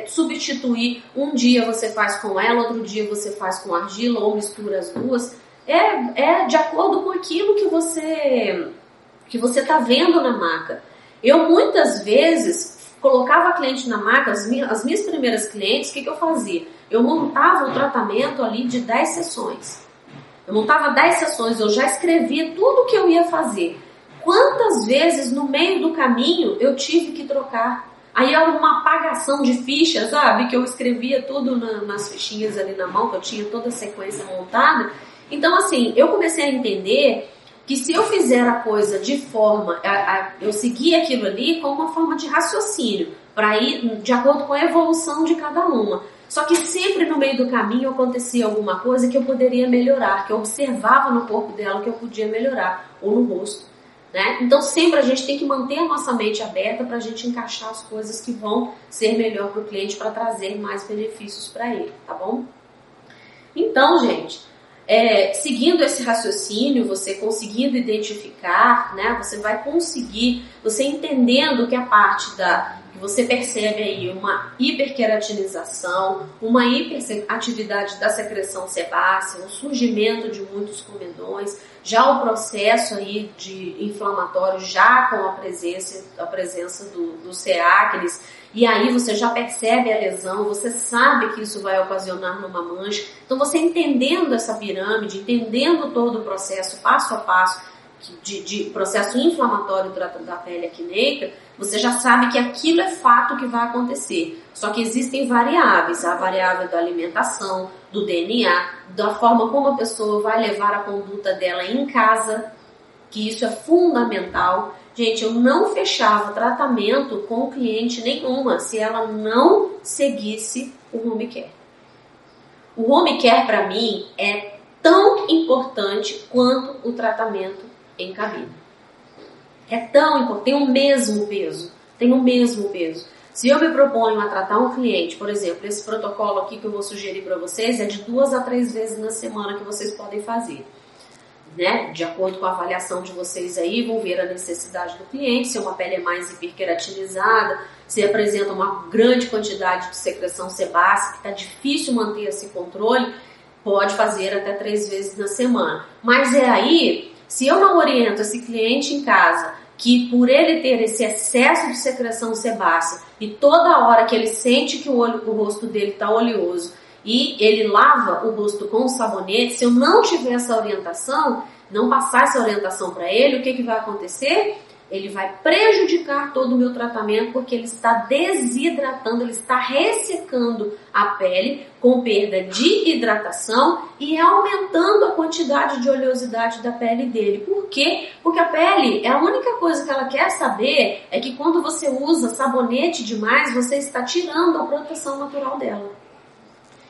substituir, um dia você faz com ela, outro dia você faz com argila, ou mistura as duas. É de acordo com aquilo que você está vendo na maca. Eu muitas vezes colocava a cliente na maca, as minhas primeiras clientes, o que eu fazia? Eu montava um tratamento ali de 10 sessões. Eu montava 10 sessões, eu já escrevia tudo o que eu ia fazer. Quantas vezes no meio do caminho eu tive que trocar? Aí era uma apagação de fichas, sabe? Que eu escrevia tudo nas fichinhas ali na mão, que eu tinha toda a sequência montada. Então assim, eu comecei a entender que se eu fizer a coisa de forma, eu seguir aquilo ali como uma forma de raciocínio, para ir de acordo com a evolução de cada uma. Só que sempre no meio do caminho acontecia alguma coisa que eu poderia melhorar, que eu observava no corpo dela que eu podia melhorar, ou no rosto, né? Então sempre a gente tem que manter a nossa mente aberta para a gente encaixar as coisas que vão ser melhor para o cliente, para trazer mais benefícios para ele, tá bom? Então, gente, seguindo esse raciocínio, você conseguindo identificar, né, você vai conseguir, você entendendo que a parte que você percebe aí uma hiperqueratinização, uma hiperatividade da secreção sebácea, o surgimento de muitos comedões, já o processo aí de inflamatório já com a presença do C. acnes, e aí você já percebe a lesão, você sabe que isso vai ocasionar numa mancha. Então você entendendo essa pirâmide, entendendo todo o processo, passo a passo, de processo inflamatório da pele acneica, você já sabe que aquilo é fato que vai acontecer. Só que existem variáveis, a variável da alimentação, do DNA, da forma como a pessoa vai levar a conduta dela em casa, que isso é fundamental. Gente, eu não fechava tratamento com cliente nenhuma se ela não seguisse o home care. O home care para mim é tão importante quanto o tratamento em cabine. É tão importante, tem o mesmo peso, Se eu me proponho a tratar um cliente, por exemplo, esse protocolo aqui que eu vou sugerir para vocês é de 2 a 3 vezes na semana que vocês podem fazer. Né? De acordo com a avaliação de vocês aí, vão ver a necessidade do cliente, se uma pele é mais hiperqueratinizada, se apresenta uma grande quantidade de secreção sebácea, que está difícil manter esse controle, pode fazer até 3 vezes na semana. Mas é aí, se eu não oriento esse cliente em casa, que por ele ter esse excesso de secreção sebácea e toda hora que ele sente que o rosto dele está oleoso e ele lava o rosto com sabonete, se eu não tiver essa orientação, não passar essa orientação para ele, o que vai acontecer? Ele vai prejudicar todo o meu tratamento porque ele está desidratando, ele está ressecando a pele com perda de hidratação e aumentando a quantidade de oleosidade da pele dele. Por quê? Porque a pele, a única coisa que ela quer saber é que quando você usa sabonete demais, você está tirando a proteção natural dela.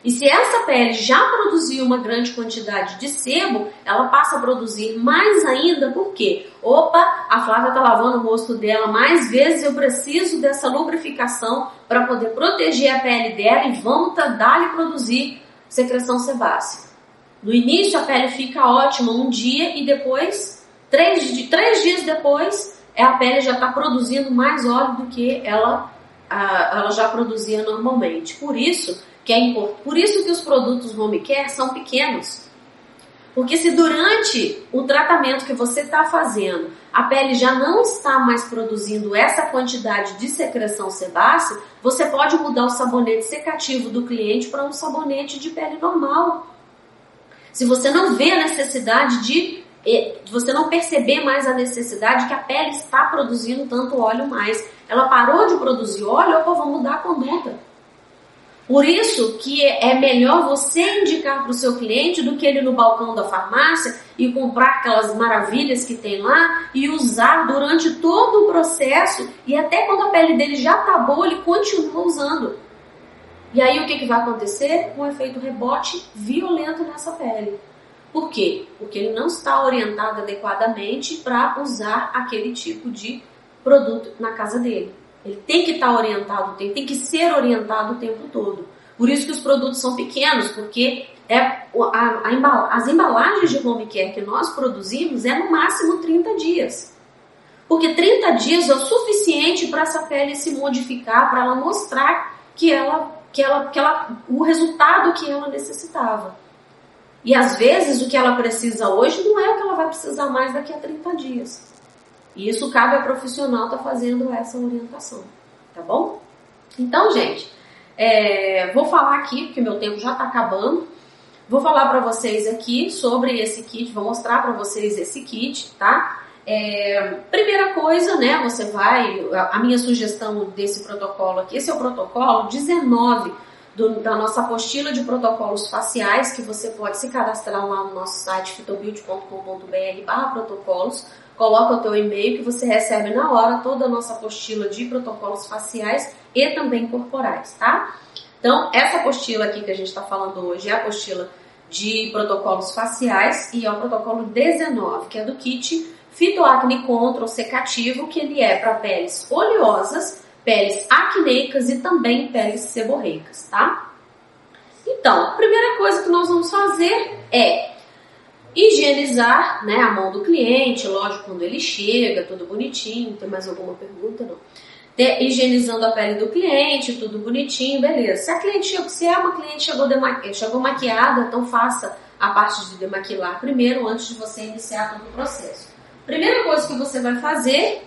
E se essa pele já produziu uma grande quantidade de sebo, ela passa a produzir mais ainda, por quê? Opa, a Flávia está lavando o rosto dela mais vezes, eu preciso dessa lubrificação para poder proteger a pele dela e vamos dar-lhe produzir secreção sebácea. No início a pele fica ótima um dia e depois, 3 dias depois, a pele já está produzindo mais óleo do que ela já produzia normalmente. Por isso que os produtos home care são pequenos. Porque se durante o tratamento que você está fazendo, a pele já não está mais produzindo essa quantidade de secreção sebácea, você pode mudar o sabonete secativo do cliente para um sabonete de pele normal. Se você não vê a necessidade você não perceber mais a necessidade que a pele está produzindo tanto óleo mais. Ela parou de produzir óleo, vou mudar a conduta. Por isso que é melhor você indicar para o seu cliente do que ele no balcão da farmácia e comprar aquelas maravilhas que tem lá e usar durante todo o processo e até quando a pele dele já está boa, ele continua usando. E aí o que vai acontecer? Um efeito rebote violento nessa pele. Por quê? Porque ele não está orientado adequadamente para usar aquele tipo de produto na casa dele. Ele tem que estar orientado, tem que ser orientado o tempo todo. Por isso que os produtos são pequenos, porque as embalagens de home care que nós produzimos é no máximo 30 dias. Porque 30 dias é o suficiente para essa pele se modificar, para ela mostrar o resultado que ela necessitava. E às vezes o que ela precisa hoje não é o que ela vai precisar mais daqui a 30 dias. E isso cabe ao profissional estar fazendo essa orientação, tá bom? Então, gente, vou falar aqui, porque meu tempo já está acabando. Vou falar para vocês aqui sobre esse kit, vou mostrar para vocês esse kit, tá? Primeira coisa, né, a minha sugestão desse protocolo aqui, esse é o protocolo 19 da nossa apostila de protocolos faciais, que você pode se cadastrar lá no nosso site fitobeauty.com.br/protocolos. Coloca o teu e-mail que você recebe na hora toda a nossa apostila de protocolos faciais e também corporais, tá? Então, essa apostila aqui que a gente está falando hoje é a apostila de protocolos faciais e é o protocolo 19, que é do kit Fitoacne Control secativo, que ele é para peles oleosas, peles acneicas e também peles seborreicas, tá? Então, a primeira coisa que nós vamos fazer é higienizar, né, a mão do cliente, lógico, quando ele chega, tudo bonitinho. Tem mais alguma pergunta? Não. Higienizando a pele do cliente, tudo bonitinho, beleza. Se é uma cliente chegou maquiada, então faça a parte de demaquilar primeiro, antes de você iniciar todo o processo. Primeira coisa que você vai fazer,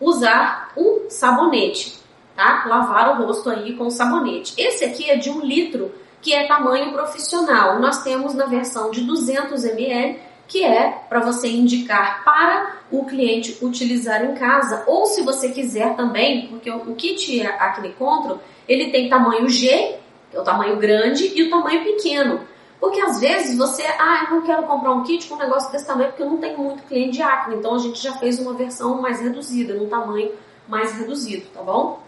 usar um sabonete, tá? Lavar o rosto aí com sabonete. Esse aqui é de 1 litro, que é tamanho profissional. Nós temos na versão de 200 ml, que é para você indicar para o cliente utilizar em casa, ou se você quiser também, porque o kit Acne Control, ele tem tamanho G, que é o tamanho grande, e o tamanho pequeno. Porque às vezes você, eu não quero comprar um kit com um negócio desse tamanho, porque eu não tenho muito cliente de acne, então a gente já fez uma versão mais reduzida, num tamanho mais reduzido, tá bom?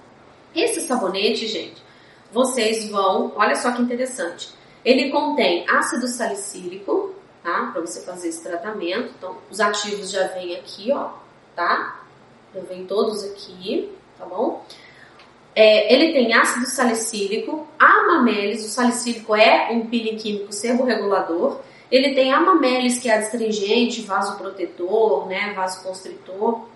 Esse sabonete, gente, vocês vão, olha só que interessante, Ele contém ácido salicílico, tá? Para você fazer esse tratamento. Então, os ativos já vêm aqui, ó, tá? Já vêm todos aqui, tá bom? Ele tem ácido salicílico, amamelis, o salicílico é um peeling químico seborregulador. Ele tem amamelis, que é adstringente, vasoprotetor, né, vasoconstritor,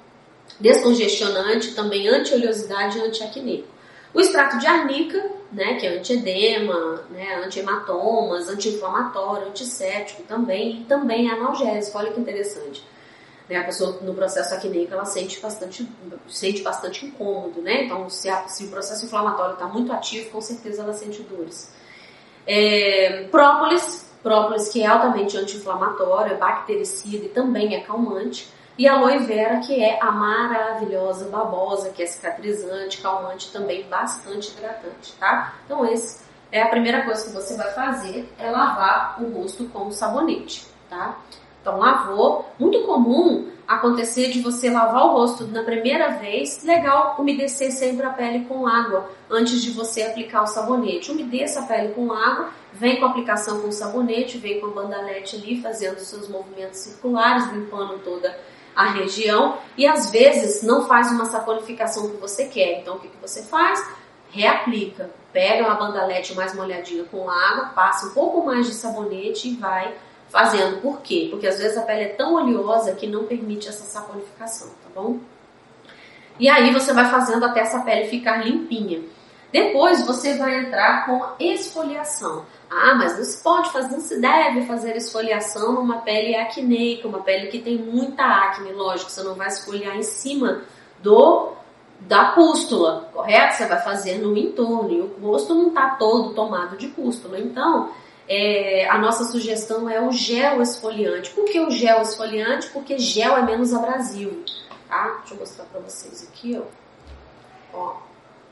descongestionante, também anti-oleosidade e anti-acneico. O extrato de arnica, né, que é anti-edema, né, anti-hematomas, anti-inflamatório, antisséptico também, e também é analgésico. Olha que interessante. Né, a pessoa no processo acneico ela sente bastante incômodo, né? Então, se o processo inflamatório está muito ativo, com certeza ela sente dores. Própolis, que é altamente anti-inflamatório, é bactericida e também é calmante. E aloe vera, que é a maravilhosa babosa, que é cicatrizante, calmante, também bastante hidratante, tá? Então, esse é a primeira coisa que você vai fazer, é lavar o rosto com sabonete, tá? Então, lavou. Muito comum acontecer de você lavar o rosto na primeira vez. Legal umedecer sempre a pele com água antes de você aplicar o sabonete. Umedeça a pele com água, vem com a aplicação com o sabonete, vem com a bandalete ali fazendo os seus movimentos circulares, limpando toda a região. E às vezes não faz uma saponificação que você quer. Então, o que você faz? Reaplica. Pega uma bandalete mais molhadinha com água, passa um pouco mais de sabonete e vai fazendo. Por quê? Porque às vezes a pele é tão oleosa que não permite essa saponificação, tá bom? E aí você vai fazendo até essa pele ficar limpinha. Depois você vai entrar com a esfoliação. Ah, mas não se pode fazer, não se deve fazer esfoliação numa pele acneica, uma pele que tem muita acne. Lógico, você não vai esfoliar em cima da pústula, correto? Você vai fazer no entorno, e o rosto não está todo tomado de pústula. Então, a nossa sugestão é o gel esfoliante. Por que o gel esfoliante? Porque gel é menos abrasivo, tá? Deixa eu mostrar pra vocês aqui, ó. Ó,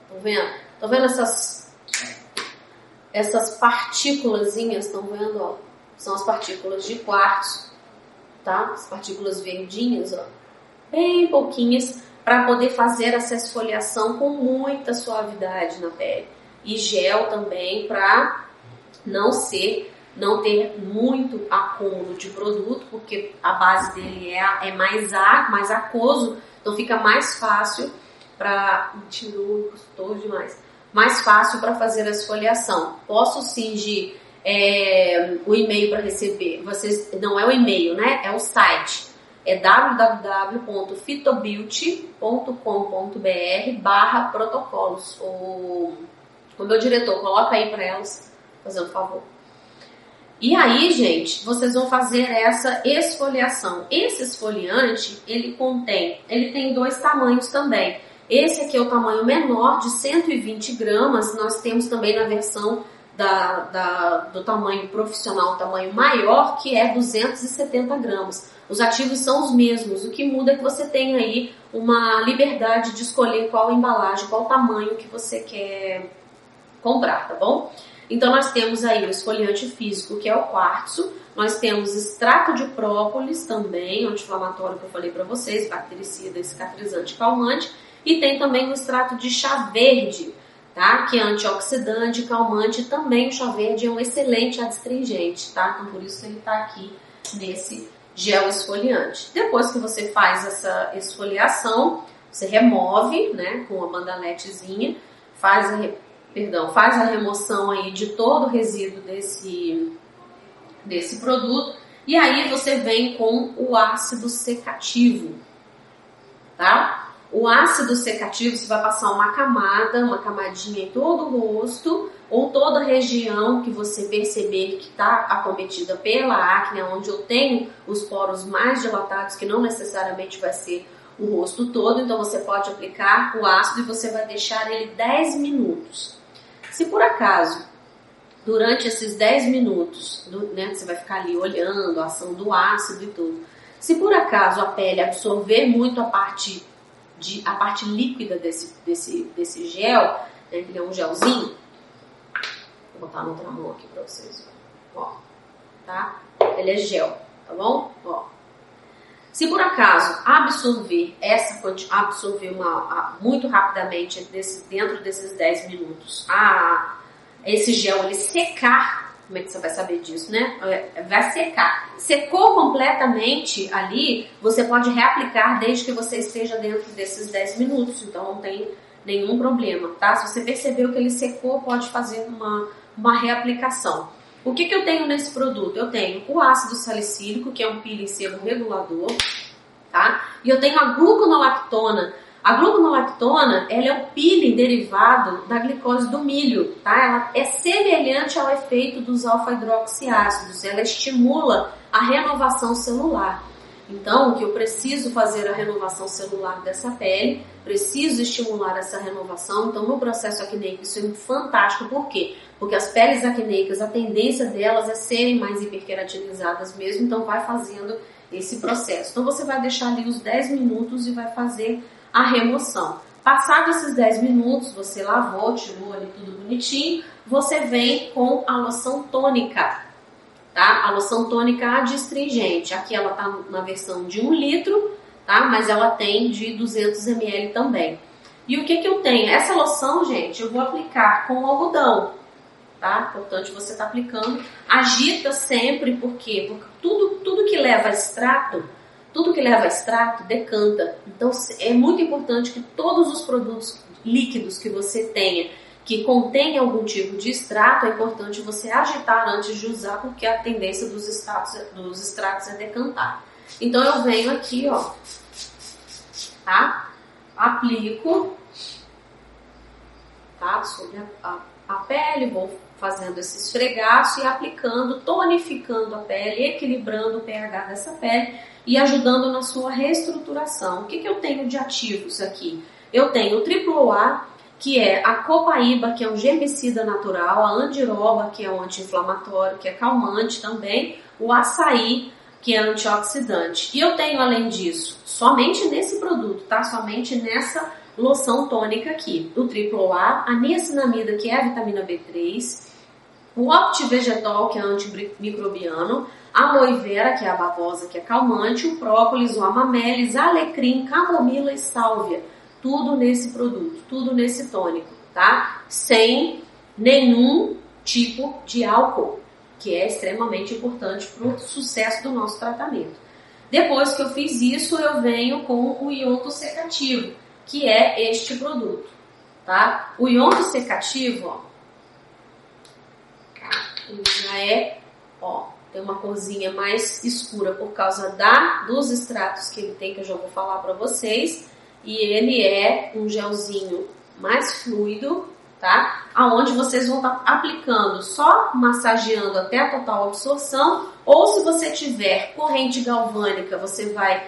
estão vendo? Estão vendo essas partículazinhas? Estão vendo, ó? São as partículas de quartzo, tá? As partículas verdinhas, ó. Bem pouquinhas, para poder fazer essa esfoliação com muita suavidade na pele. E gel também para não ter muito acúmulo de produto, porque a base dele é mais aquoso, então fica mais fácil para... Tirou, custou demais. Mais fácil para fazer a esfoliação. Posso cingir o e-mail para receber. Vocês, não é o e-mail, né? É o site. É www.fitobeauty.com.br/protocolos. O meu diretor, coloca aí para elas, fazendo favor. E aí, gente, vocês vão fazer essa esfoliação. Esse esfoliante, ele tem 2 tamanhos também. Esse aqui é o tamanho menor, de 120 gramas. Nós temos também na versão do tamanho profissional, tamanho maior, que é 270 gramas. Os ativos são os mesmos. O que muda é que você tem aí uma liberdade de escolher qual embalagem, qual tamanho que você quer comprar, tá bom? Então, nós temos aí o esfoliante físico, que é o quartzo. Nós temos extrato de própolis também, anti-inflamatório que eu falei para vocês, bactericida, cicatrizante, calmante. E tem também o extrato de chá verde, tá? Que é antioxidante, calmante. Também o chá verde é um excelente adstringente, tá? Então, por isso ele está aqui nesse gel esfoliante. Depois que você faz essa esfoliação, você remove, né, com a bandaletezinha, faz a remoção aí de todo o resíduo desse produto, e aí você vem com o ácido secativo, tá? O ácido secativo, você vai passar uma camadinha em todo o rosto, ou toda a região que você perceber que está acometida pela acne, onde eu tenho os poros mais dilatados, que não necessariamente vai ser o rosto todo, então você pode aplicar o ácido e você vai deixar ele 10 minutos. Se por acaso, durante esses 10 minutos, né, você vai ficar ali olhando a ação do ácido e tudo, se por acaso a pele absorver muito a parte líquida desse gel, né, que é um gelzinho, vou botar na outra mão aqui pra vocês, ó, tá? Ele é gel, tá bom? Ó. Se por acaso absorver muito rapidamente dentro desses 10 minutos, esse gel ele secar Como é que você vai saber disso, né? Vai secar. Secou completamente ali, você pode reaplicar desde que você esteja dentro desses 10 minutos. Então não tem nenhum problema, tá? Se você percebeu que ele secou, pode fazer uma reaplicação. O que eu tenho nesse produto? Eu tenho o ácido salicílico, que é um peeling sebo regulador, tá? E eu tenho a gluconolactona. A gluconolactona, ela é o peeling derivado da glicose do milho, tá? Ela é semelhante ao efeito dos alfa-hidroxiácidos, ela estimula a renovação celular. Então, o que eu preciso fazer a renovação celular dessa pele, preciso estimular essa renovação. Então, no processo acneico, isso é fantástico. Por quê? Porque as peles acneicas, a tendência delas é serem mais hiperqueratinizadas mesmo, então vai fazendo esse processo. Então, você vai deixar ali os 10 minutos e vai fazer a remoção. Passados esses 10 minutos, você lavou, tirou ali tudo bonitinho, você vem com a loção tônica, tá? A loção tônica adstringente. Aqui ela tá na versão de 1 litro, tá? Mas ela tem de 200 ml também. E o que eu tenho? Essa loção, gente, eu vou aplicar com algodão, tá? Importante você tá aplicando. Agita sempre, por quê? Porque tudo que leva extrato, decanta. Então é muito importante que todos os produtos líquidos que você tenha, que contém algum tipo de extrato, é importante você agitar antes de usar, porque a tendência dos extratos é decantar. Então eu venho aqui, ó, tá? Aplico, tá? Sobre a pele, vou fazendo esse esfregaço e aplicando, tonificando a pele, equilibrando o pH dessa pele e ajudando na sua reestruturação. O que eu tenho de ativos aqui? Eu tenho o AAA, que é a copaíba, que é um germicida natural, a andiroba, que é um anti-inflamatório, que é calmante também, o açaí, que é antioxidante. E eu tenho, além disso, somente nesse produto, tá? Somente nessa loção tônica aqui, o AAA, a niacinamida, que é a vitamina B3, o optivegetol, que é antimicrobiano, a aloe vera, que é a babosa, que é calmante, o própolis, o amamelis, alecrim, camomila e sálvia. Tudo nesse produto, tudo nesse tônico, tá? Sem nenhum tipo de álcool, que é extremamente importante para o sucesso do nosso tratamento. Depois que eu fiz isso, eu venho com o ionto secativo, que é este produto, tá? O ionto secativo, ó, ele já é, ó, tem uma corzinha mais escura por causa dos extratos que ele tem, que eu já vou falar para vocês. E ele é um gelzinho mais fluido, tá? Aonde vocês vão estar aplicando, só massageando até a total absorção, ou se você tiver corrente galvânica, você vai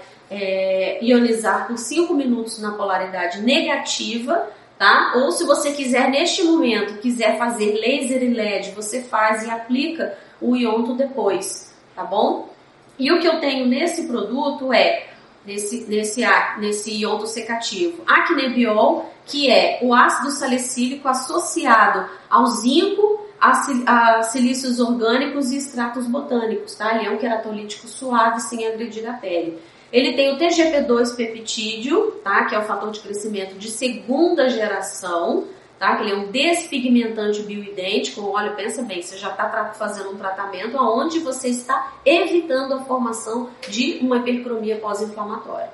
ionizar por 5 minutos na polaridade negativa, tá? Ou se você quiser, neste momento, quiser fazer laser e LED, você faz e aplica o ionto depois, tá bom? E o que eu tenho nesse produto é nesse ionto secativo, Acnebiol, que é o ácido salicílico associado ao zinco, a silícios orgânicos e extratos botânicos, tá? Ele é um queratolítico suave sem agredir a pele. Ele tem o TGP2 peptídeo, tá? Que é o fator de crescimento de segunda geração, tá? Que ele é um despigmentante bioidêntico. Olha, pensa bem, você já está fazendo um tratamento onde você está evitando a formação de uma hipercromia pós-inflamatória.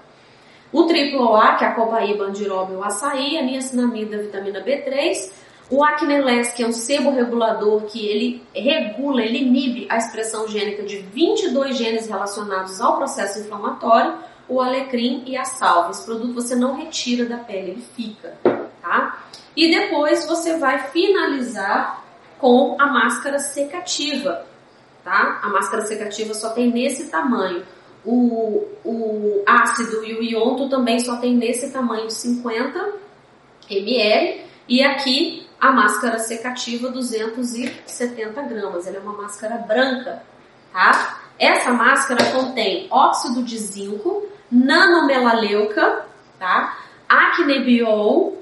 O AAA, que é a copaíba, andiroba e o açaí, a niacinamida, a vitamina B3, o Acneless, que é um sebo regulador, que ele regula, ele inibe a expressão gênica de 22 genes relacionados ao processo inflamatório, o alecrim e a salvia. Esse produto você não retira da pele, ele fica, tá? E depois você vai finalizar com a máscara secativa, tá? A máscara secativa só tem nesse tamanho. O ácido e o ionto também só tem nesse tamanho, 50 ml. E aqui a máscara secativa, 270 gramas. Ela é uma máscara branca, tá? Essa máscara contém óxido de zinco, nanomelaleuca, tá? Acnebiol,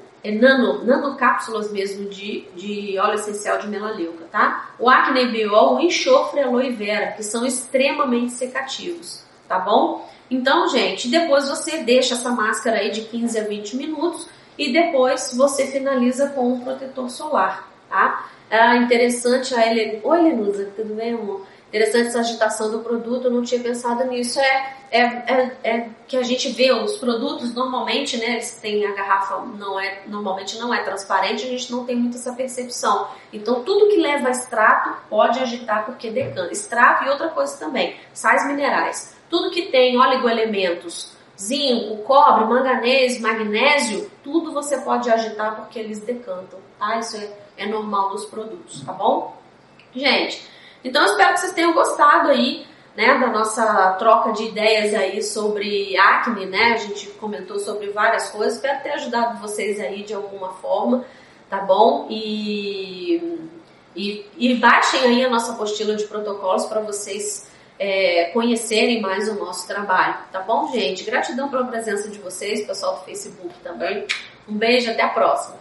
nanocápsulas mesmo de óleo essencial de melaleuca, tá? O Acnebiol, o enxofre e a aloe vera, que são extremamente secativos, tá bom? Então, gente, depois você deixa essa máscara aí de 15 a 20 minutos e depois você finaliza com um protetor solar, tá? É interessante a Helen... Oi, Lenusa, tudo bem, amor? Interessante essa agitação do produto, eu não tinha pensado nisso. É que a gente vê os produtos normalmente, né? Eles têm a garrafa, normalmente não é transparente, a gente não tem muito essa percepção. Então, tudo que leva a extrato pode agitar porque decanta. Extrato e outra coisa também, sais minerais. Tudo que tem oligoelementos, zinco, cobre, manganês, magnésio, tudo você pode agitar porque eles decantam, tá? Isso é normal nos produtos, tá bom? Gente, então eu espero que vocês tenham gostado aí, né, da nossa troca de ideias aí sobre acne, né? A gente comentou sobre várias coisas, espero ter ajudado vocês aí de alguma forma, tá bom? E baixem aí a nossa apostila de protocolos para vocês conhecerem mais o nosso trabalho, tá bom, gente? Gratidão pela presença de vocês, pessoal do Facebook também. Um beijo, até a próxima!